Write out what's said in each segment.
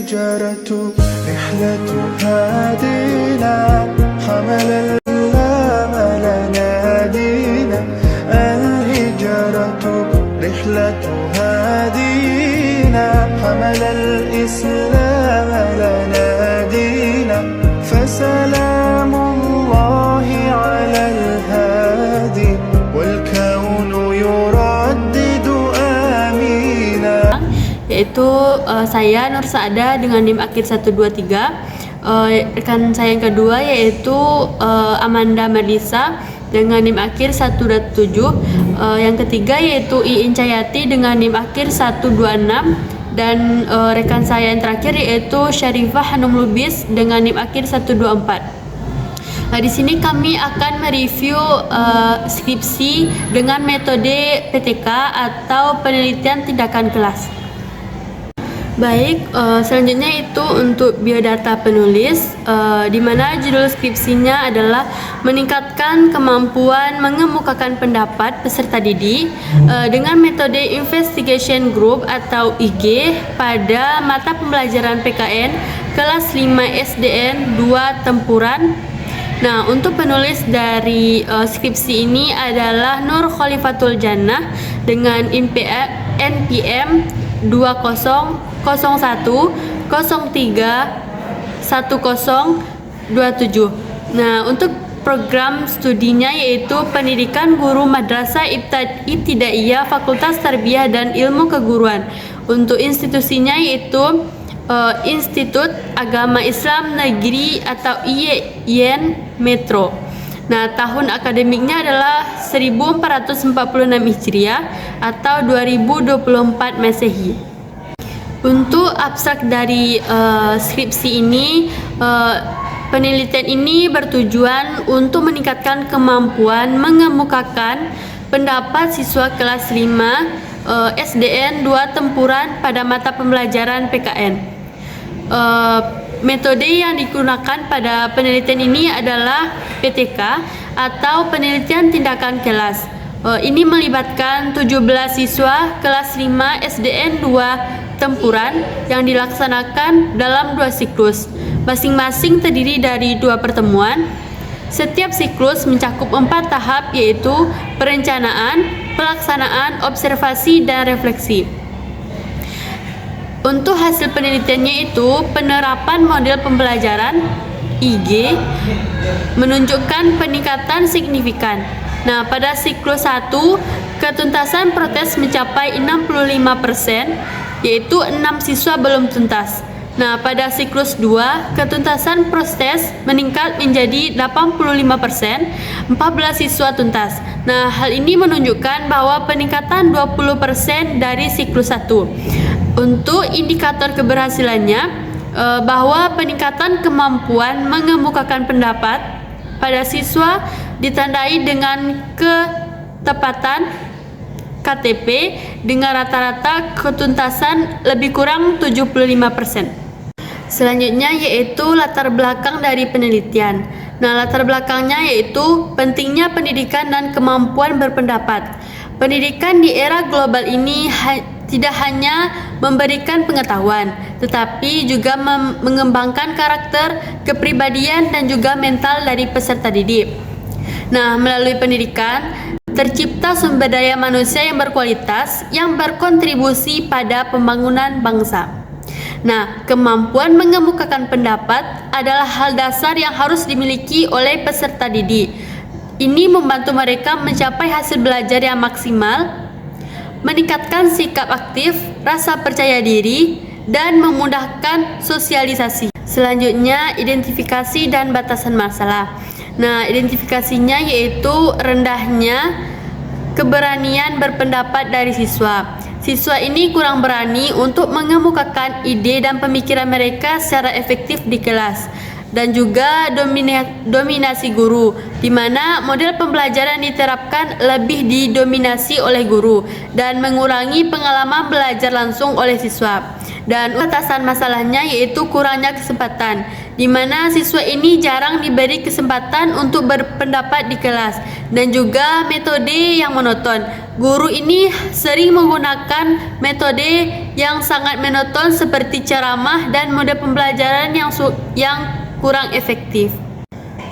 الهجرة رحلة هادينا حمل الأمل نادينا الهجرة رحلة هادينا حمل الإسلام لنادينا فسلام الله على الهادي والكون يردد آمينا. Yaitu saya Nur Saada dengan NIM akhir 123. Rekan saya yang kedua yaitu Amanda Melisa dengan NIM akhir 127. Yang ketiga yaitu Iin Cayati dengan NIM akhir 126. Dan rekan saya yang terakhir yaitu Syarifah Hanum Lubis dengan NIM akhir 124. Di sini kami akan mereview skripsi dengan metode PTK atau penelitian tindakan kelas. Baik, selanjutnya itu untuk biodata penulis, di mana judul skripsinya adalah meningkatkan kemampuan mengemukakan pendapat peserta didik dengan metode investigation group atau IG pada mata pembelajaran PKN kelas 5 SDN 2 Tempuran. Nah, untuk penulis dari skripsi ini adalah Nur Khalifatul Jannah dengan NPM 2001031027. Nah, untuk program studinya yaitu Pendidikan Guru Madrasah Ibtidaiyah Fakultas Tarbiyah dan Ilmu Keguruan. Untuk institusinya yaitu Institut Agama Islam Negeri atau IYN Metro. Nah, tahun akademiknya adalah 1446 Hijriah atau 2024 Masehi. Untuk abstrak dari skripsi ini, penelitian ini bertujuan untuk meningkatkan kemampuan mengemukakan pendapat siswa kelas 5 SDN 2 Tempuran pada mata pembelajaran PKN. Metode yang digunakan pada penelitian ini adalah PTK atau penelitian tindakan kelas. Ini melibatkan 17 siswa kelas 5 SDN 2 Tempuran yang dilaksanakan dalam 2 siklus. Masing-masing terdiri dari 2 pertemuan. Setiap siklus mencakup 4 tahap yaitu perencanaan, pelaksanaan, observasi, dan refleksi. Untuk hasil penelitiannya itu penerapan model pembelajaran IG menunjukkan peningkatan signifikan. Nah, pada siklus 1 ketuntasan protes mencapai 65%, yaitu 6 siswa belum tuntas. Nah, pada siklus 2 ketuntasan protes meningkat menjadi 85%, 14 siswa tuntas. Nah, hal ini menunjukkan bahwa peningkatan 20% dari siklus 1. Untuk indikator keberhasilannya, bahwa peningkatan kemampuan mengemukakan pendapat pada siswa ditandai dengan ketepatan KTP dengan rata-rata ketuntasan lebih kurang 75%. Selanjutnya yaitu latar belakang dari penelitian. Nah, latar belakangnya yaitu pentingnya pendidikan dan kemampuan berpendapat. Pendidikan di era global ini tidak hanya memberikan pengetahuan, tetapi juga mengembangkan karakter, kepribadian, dan juga mental dari peserta didik. Nah, melalui pendidikan, tercipta sumber daya manusia yang berkualitas yang berkontribusi pada pembangunan bangsa. Nah, kemampuan mengemukakan pendapat adalah hal dasar yang harus dimiliki oleh peserta didik. Ini membantu mereka mencapai hasil belajar yang maksimal, meningkatkan sikap aktif, rasa percaya diri, dan memudahkan sosialisasi. Selanjutnya, identifikasi dan batasan masalah. Nah, identifikasinya yaitu rendahnya keberanian berpendapat dari siswa. Siswa ini kurang berani untuk mengemukakan ide dan pemikiran mereka secara efektif di kelas. Dan juga dominasi guru, di mana model pembelajaran diterapkan lebih didominasi oleh guru dan mengurangi pengalaman belajar langsung oleh siswa. Dan batasan masalahnya yaitu kurangnya kesempatan, di mana siswa ini jarang diberi kesempatan untuk berpendapat di kelas, dan juga metode yang monoton. guru ini sering menggunakan metode yang sangat monoton seperti ceramah dan model pembelajaran yang kurang efektif.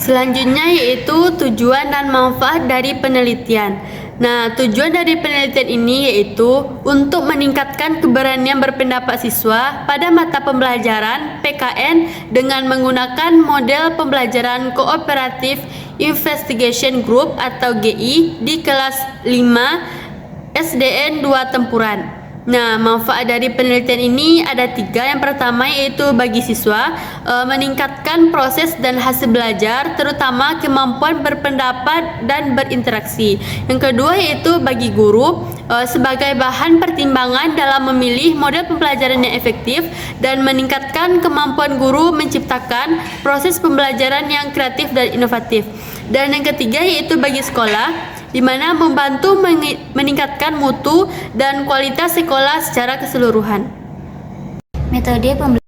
Selanjutnya yaitu tujuan dan manfaat dari penelitian. Nah, tujuan dari penelitian ini yaitu untuk meningkatkan keberanian berpendapat siswa pada mata pembelajaran PKN dengan menggunakan model pembelajaran kooperatif Investigation Group atau GI di kelas 5 SDN 2 Tempuran. Nah, manfaat dari penelitian ini ada 3. Yang pertama yaitu bagi siswa meningkatkan proses dan hasil belajar, terutama kemampuan berpendapat dan berinteraksi. Yang kedua yaitu bagi guru sebagai bahan pertimbangan dalam memilih model pembelajaran yang efektif dan meningkatkan kemampuan guru menciptakan proses pembelajaran yang kreatif dan inovatif. Dan yang ketiga yaitu bagi sekolah, di mana membantu meningkatkan mutu dan kualitas sekolah secara keseluruhan. Metode pembelajaran.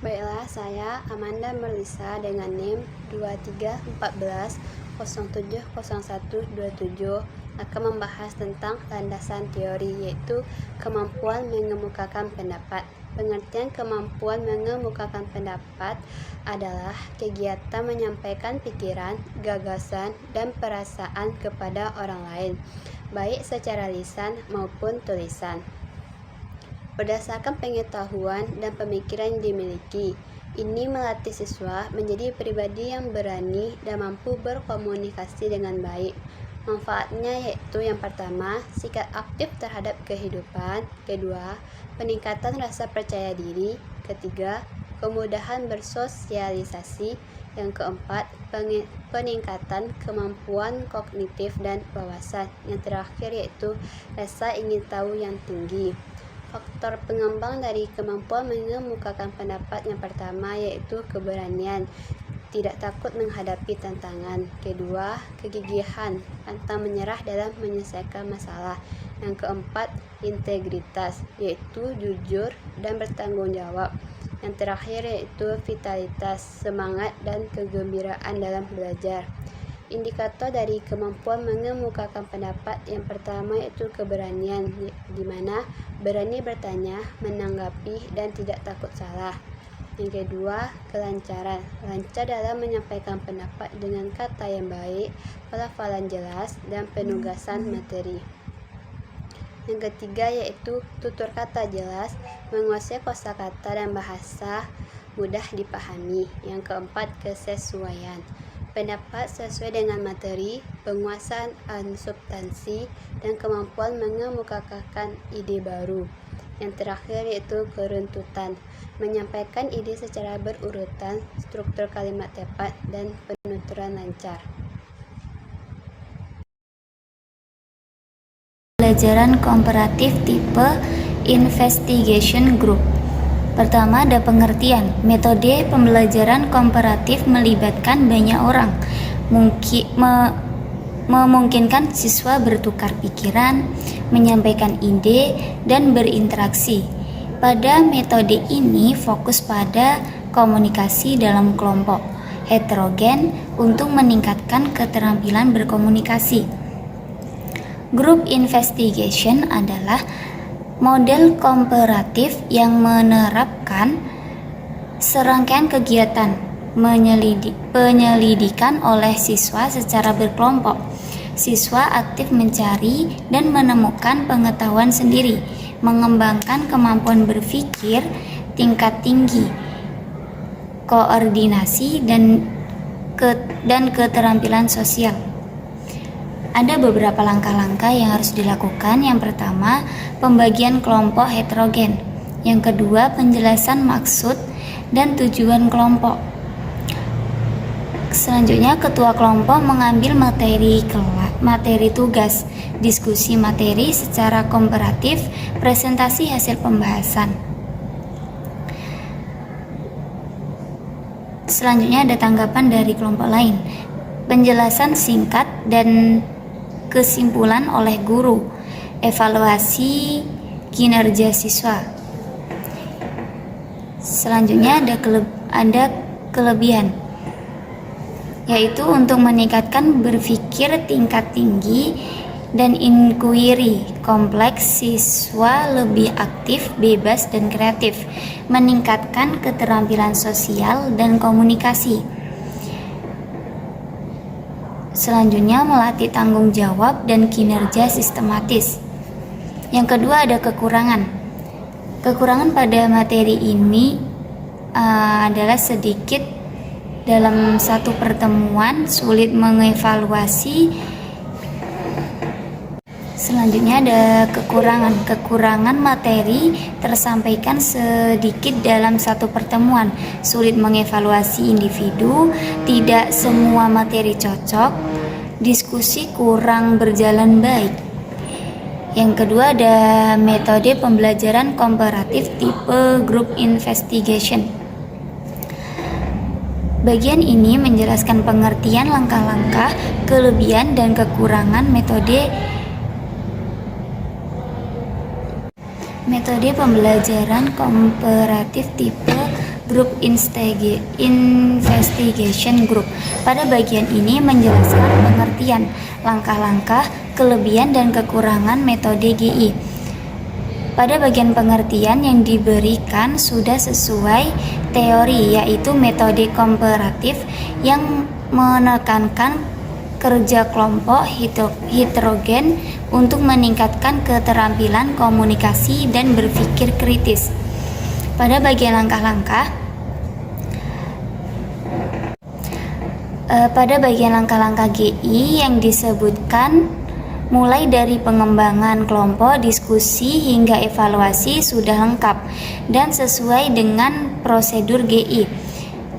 Baiklah, saya Amanda Merlisa dengan NIM 2314070127 akan membahas tentang landasan teori, yaitu kemampuan mengemukakan pendapat. Pengertian kemampuan mengemukakan pendapat adalah kegiatan menyampaikan pikiran, gagasan, dan perasaan kepada orang lain, baik secara lisan maupun tulisan, berdasarkan pengetahuan dan pemikiran yang dimiliki. Ini melatih siswa menjadi pribadi yang berani dan mampu berkomunikasi dengan baik. Manfaatnya yaitu yang pertama, sikap aktif terhadap kehidupan. Kedua, peningkatan rasa percaya diri. Ketiga, kemudahan bersosialisasi. Yang keempat, peningkatan kemampuan kognitif dan wawasan. Yang terakhir yaitu rasa ingin tahu yang tinggi. Faktor pengembang dari kemampuan mengemukakan pendapat yang pertama yaitu keberanian, tidak takut menghadapi tantangan. Kedua, kegigihan, pantang menyerah dalam menyelesaikan masalah. Yang keempat, integritas, yaitu jujur dan bertanggung jawab. Yang terakhir yaitu vitalitas, semangat dan kegembiraan dalam belajar. Indikator dari kemampuan mengemukakan pendapat yang pertama yaitu keberanian, di mana berani bertanya, menanggapi, dan tidak takut salah. Yang kedua, kelancaran, lancar dalam menyampaikan pendapat dengan kata yang baik, pelafalan jelas, dan penugasan materi. Yang ketiga yaitu tutur kata jelas, menguasai kosakata dan bahasa mudah dipahami. Yang keempat, kesesuaian, pendapat sesuai dengan materi, penguasaan substansi, dan kemampuan mengemukakan ide baru. Yang terakhir yaitu keruntutan, menyampaikan ide secara berurutan, struktur kalimat tepat, dan penuturan lancar. Pembelajaran komparatif tipe Investigation Group. Pertama, ada pengertian. Metode pembelajaran komparatif melibatkan banyak orang, memungkinkan siswa bertukar pikiran, menyampaikan ide, dan berinteraksi. Pada metode ini fokus pada komunikasi dalam kelompok heterogen untuk meningkatkan keterampilan berkomunikasi. Group investigation adalah model komparatif yang menerapkan serangkaian kegiatan penyelidikan oleh siswa secara berkelompok. Siswa aktif mencari dan menemukan pengetahuan sendiri, mengembangkan kemampuan berpikir tingkat tinggi, koordinasi, dan keterampilan sosial. Ada beberapa langkah-langkah yang harus dilakukan. Yang pertama, pembagian kelompok heterogen. Yang kedua, penjelasan maksud dan tujuan kelompok. Selanjutnya, ketua kelompok mengambil materi tugas, diskusi materi secara komparatif, presentasi hasil pembahasan. Selanjutnya ada tanggapan dari kelompok lain, penjelasan singkat dan kesimpulan oleh guru, evaluasi kinerja siswa. Selanjutnya ada kelebihan, yaitu untuk meningkatkan berpikir tingkat tinggi, dan inquiry kompleks, siswa lebih aktif, bebas, dan kreatif, meningkatkan keterampilan sosial dan komunikasi. Selanjutnya, melatih tanggung jawab dan kinerja sistematis. Yang kedua ada kekurangan. Kekurangan pada materi ini adalah sedikit dalam satu pertemuan, sulit mengevaluasi. Selanjutnya ada kekurangan materi tersampaikan sedikit dalam satu pertemuan, sulit mengevaluasi individu, tidak semua materi cocok, diskusi kurang berjalan baik. Yang kedua ada metode pembelajaran komparatif tipe group investigation. Bagian ini menjelaskan pengertian langkah-langkah, kelebihan dan kekurangan metode pembelajaran komparatif tipe group investigation group. Pada bagian ini menjelaskan pengertian langkah-langkah, kelebihan dan kekurangan metode GI. Pada bagian pengertian yang diberikan sudah sesuai teori, yaitu metode komparatif yang menekankan kerja kelompok heterogen untuk meningkatkan keterampilan komunikasi dan berpikir kritis. Pada bagian langkah-langkah GI yang disebutkan mulai dari pengembangan kelompok, diskusi, hingga evaluasi sudah lengkap dan sesuai dengan prosedur GI.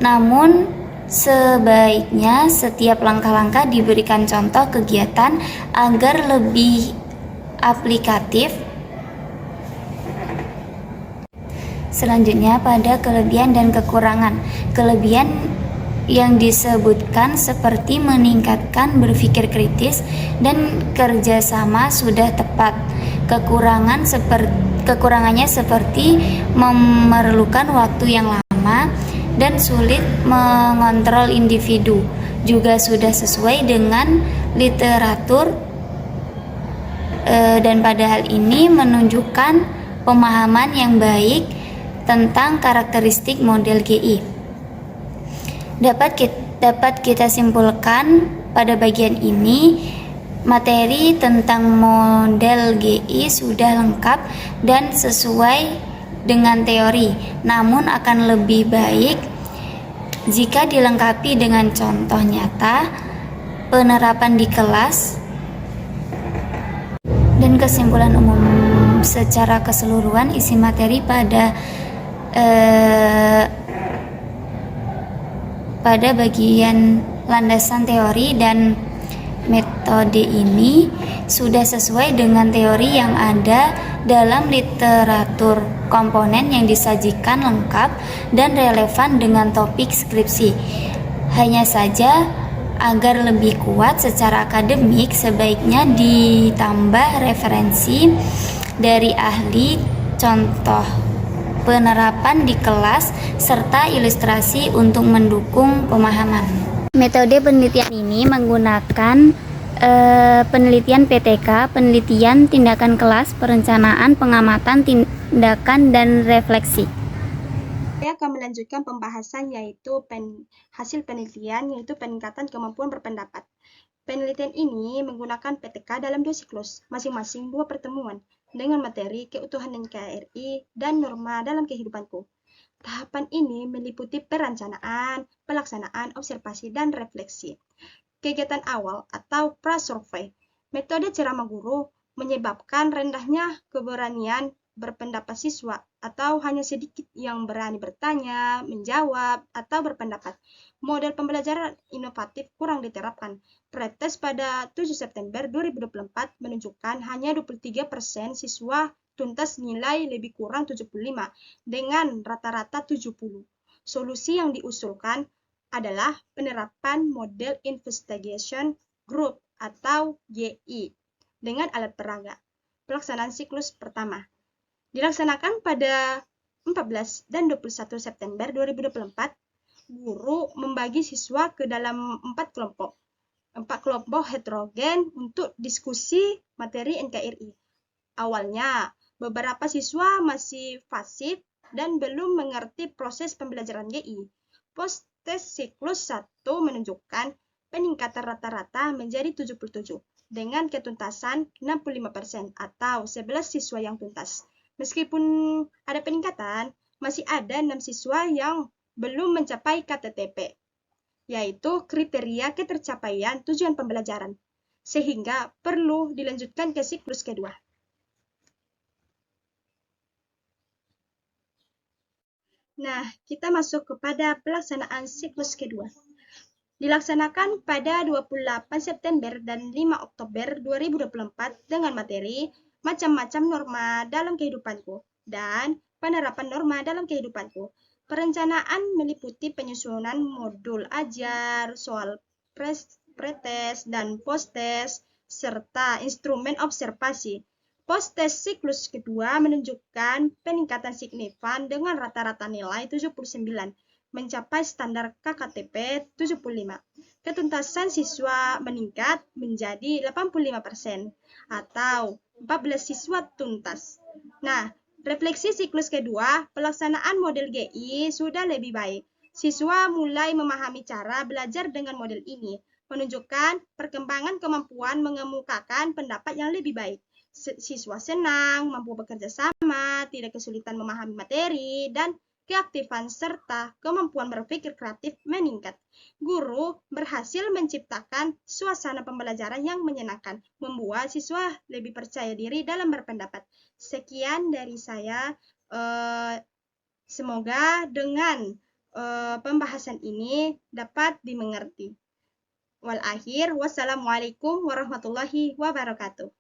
Namun, sebaiknya setiap langkah-langkah diberikan contoh kegiatan agar lebih aplikatif. Selanjutnya pada kelebihan dan kekurangan. Kelebihan yang disebutkan seperti meningkatkan berpikir kritis dan kerjasama sudah tepat. Kekurangannya seperti memerlukan waktu yang lama dan sulit mengontrol individu, juga sudah sesuai dengan literatur dan pada hal ini menunjukkan pemahaman yang baik tentang karakteristik model GI. Dapat kita simpulkan pada bagian ini, materi tentang model GI sudah lengkap dan sesuai dengan teori, namun akan lebih baik jika dilengkapi dengan contoh nyata, penerapan di kelas, dan kesimpulan umum. Secara keseluruhan isi materi pada bagian landasan teori dan metode ini sudah sesuai dengan teori yang ada dalam literatur, komponen yang disajikan lengkap dan relevan dengan topik skripsi. Hanya saja agar lebih kuat secara akademik sebaiknya ditambah referensi dari ahli, contoh penerapan di kelas, serta ilustrasi untuk mendukung pemahaman. Metode penelitian ini menggunakan penelitian PTK, penelitian, tindakan kelas, perencanaan, pengamatan, tindakan, dan refleksi. Saya akan melanjutkan pembahasan yaitu hasil penelitian, yaitu peningkatan kemampuan berpendapat. Penelitian ini menggunakan PTK dalam 2 siklus, masing-masing 2 pertemuan, dengan materi keutuhan NKRI dan norma dalam kehidupanku. Tahapan ini meliputi perencanaan, pelaksanaan, observasi, dan refleksi. Kegiatan awal atau pra-survei. Metode ceramah guru menyebabkan rendahnya keberanian berpendapat siswa atau hanya sedikit yang berani bertanya, menjawab, atau berpendapat. Model pembelajaran inovatif kurang diterapkan. Pretest pada 7 September 2024 menunjukkan hanya 23% siswa tuntas nilai lebih kurang 75 dengan rata-rata 70. Solusi yang diusulkan adalah penerapan model investigation group atau GI dengan alat peraga. Pelaksanaan siklus pertama dilaksanakan pada 14 dan 21 September 2024. Guru membagi siswa ke dalam 4 kelompok. 4 kelompok heterogen untuk diskusi materi NKRI. Awalnya, beberapa siswa masih fasih dan belum mengerti proses pembelajaran GI. Post-tes siklus 1 menunjukkan peningkatan rata-rata menjadi 77 dengan ketuntasan 65% atau 11 siswa yang tuntas. Meskipun ada peningkatan, masih ada 6 siswa yang belum mencapai KTTP, yaitu kriteria ketercapaian tujuan pembelajaran, sehingga perlu dilanjutkan ke siklus kedua. Nah, kita masuk kepada pelaksanaan siklus kedua. Dilaksanakan pada 28 September dan 5 Oktober 2024 dengan materi macam-macam norma dalam kehidupanku dan penerapan norma dalam kehidupanku. Perencanaan meliputi penyusunan modul ajar, soal pretest dan post-tes, serta instrumen observasi. Post-tes siklus kedua menunjukkan peningkatan signifikan dengan rata-rata nilai 79, mencapai standar KKTP 75. Ketuntasan siswa meningkat menjadi 85% atau 14 siswa tuntas. Nah, refleksi siklus kedua, pelaksanaan model GI sudah lebih baik. Siswa mulai memahami cara belajar dengan model ini, menunjukkan perkembangan kemampuan mengemukakan pendapat yang lebih baik. Siswa senang, mampu bekerja sama, tidak kesulitan memahami materi, dan keaktifan serta kemampuan berpikir kreatif meningkat. Guru berhasil menciptakan suasana pembelajaran yang menyenangkan, membuat siswa lebih percaya diri dalam berpendapat. Sekian dari saya. Semoga dengan pembahasan ini dapat dimengerti. Wassalamualaikum warahmatullahi wabarakatuh.